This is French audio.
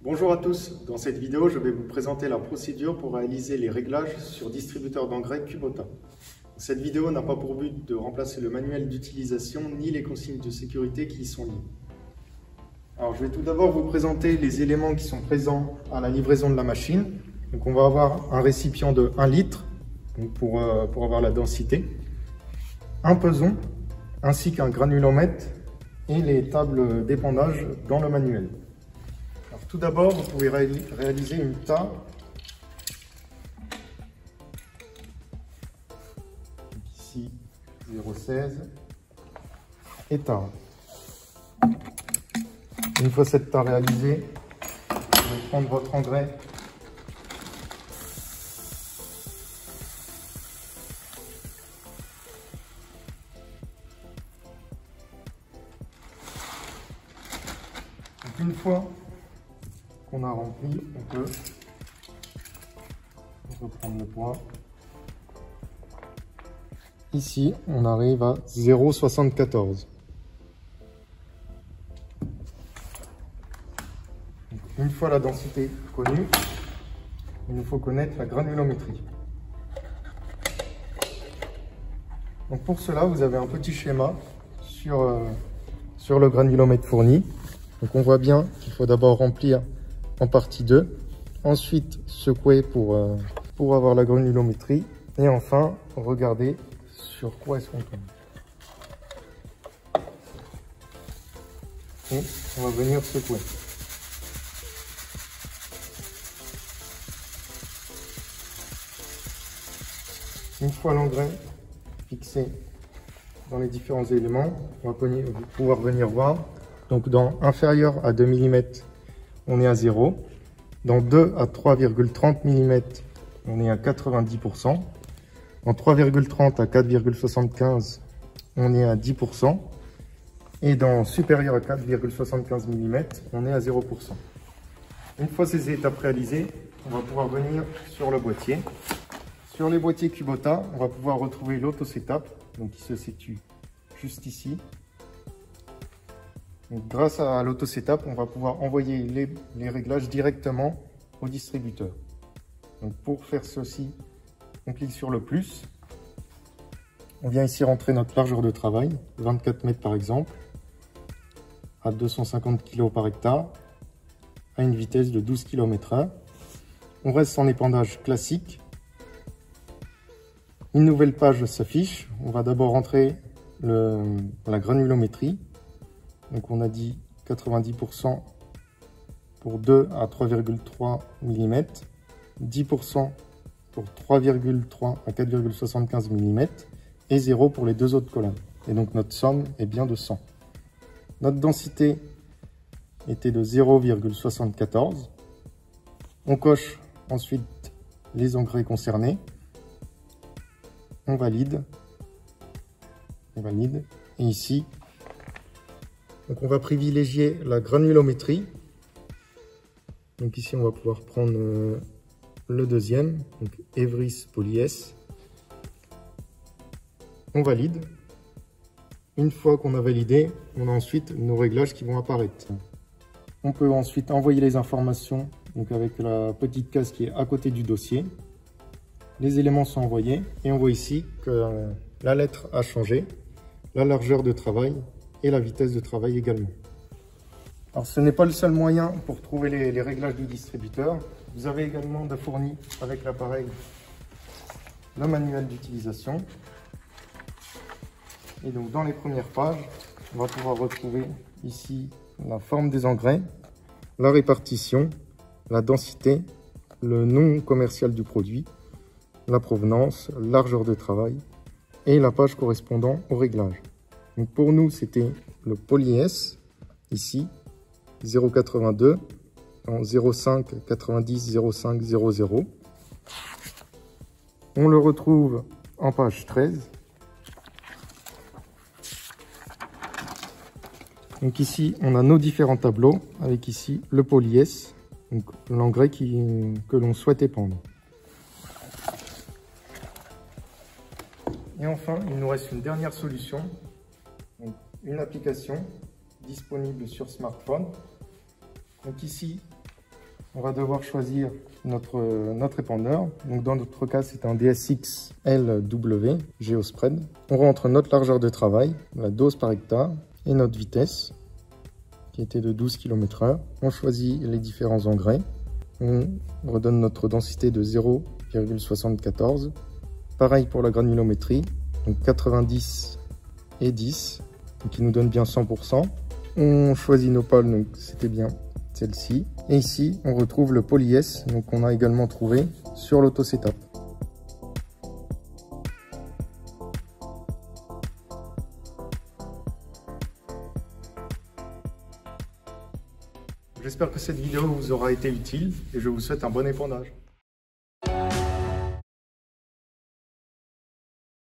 Bonjour à tous, dans cette vidéo je vais vous présenter la procédure pour réaliser les réglages sur distributeur d'engrais Kubota. Cette vidéo n'a pas pour but de remplacer le manuel d'utilisation ni les consignes de sécurité qui y sont liées. Alors je vais tout d'abord vous présenter les éléments qui sont présents à la livraison de la machine. Donc on va avoir un récipient de 1 litre donc pour avoir la densité, un peson ainsi qu'un granulomètre et les tables d'épandage dans le manuel. Alors, tout d'abord, vous pouvez réaliser une tas ici 0,16 et tas. Une fois cette tas réalisée, vous allez prendre votre engrais une fois qu'on a rempli, on peut reprendre le poids. Ici, on arrive à 0,74. Une fois la densité connue, il nous faut connaître la granulométrie. Donc pour cela, vous avez un petit schéma sur le granulomètre fourni. Donc on voit bien qu'il faut d'abord remplir en partie 2, ensuite secouer pour avoir la granulométrie, et enfin regarder sur quoi est-ce qu'on tombe. Et on va venir secouer. Une fois l'engrais fixé dans les différents éléments, on va pouvoir venir voir. Donc dans inférieur à 2 mm, on est à 0. Dans 2 à 3,30 mm, on est à 90%. En 3,30 à 4,75, on est à 10%. Et dans supérieur à 4,75 mm, on est à 0%. Une fois ces étapes réalisées, on va pouvoir venir sur le boîtier. Sur les boîtiers Kubota, on va pouvoir retrouver l'auto-setup, donc qui se situe juste ici. Donc, grâce à l'auto-setup, on va pouvoir envoyer les réglages directement au distributeur. Donc, pour faire ceci, on clique sur le plus. On vient ici rentrer notre largeur de travail, 24 mètres par exemple, à 250 kg par hectare, à une vitesse de 12 km/h. On reste en épandage classique. Une nouvelle page s'affiche. On va d'abord rentrer la granulométrie. Donc on a dit 90% pour 2 à 3,3 mm, 10% pour 3,3 à 4,75 mm et 0 pour les deux autres colonnes. Et donc notre somme est bien de 100. Notre densité était de 0,74. On coche ensuite les engrais concernés. On valide. Et ici, donc on va privilégier la granulométrie. Donc ici, on va pouvoir prendre le deuxième, donc Evris Poly-S. On valide. Une fois qu'on a validé, on a ensuite nos réglages qui vont apparaître. On peut ensuite envoyer les informations donc avec la petite case qui est à côté du dossier. Les éléments sont envoyés et on voit ici que la lettre a changé, la largeur de travail et la vitesse de travail également. Alors ce n'est pas le seul moyen pour trouver les réglages du distributeur. Vous avez également de fourni avec l'appareil le manuel d'utilisation. Et donc dans les premières pages, on va pouvoir retrouver ici la forme des engrais, la répartition, la densité, le nom commercial du produit, la provenance, largeur de travail et la page correspondant au réglage. Donc pour nous, c'était le Poly-S, ici, 0,82, en 0,5, 90, 0,5, 0,0. On le retrouve en page 13. Donc ici, on a nos différents tableaux, avec ici le Poly-S, donc l'engrais que l'on souhaite épandre. Et enfin, il nous reste une dernière solution, donc une application disponible sur smartphone. Donc ici, on va devoir choisir notre épandeur. Donc dans notre cas, c'est un DSX LW Geospread. On rentre notre largeur de travail, la dose par hectare et notre vitesse qui était de 12 km/h. On choisit les différents engrais. On redonne notre densité de 0,74. Pareil pour la granulométrie, donc 90 et 10, qui nous donne bien 100%. On choisit nos pôles, donc c'était bien celle-ci. Et ici, on retrouve le poly-S, donc on a également trouvé sur l'auto-setup. J'espère que cette vidéo vous aura été utile et je vous souhaite un bon épandage.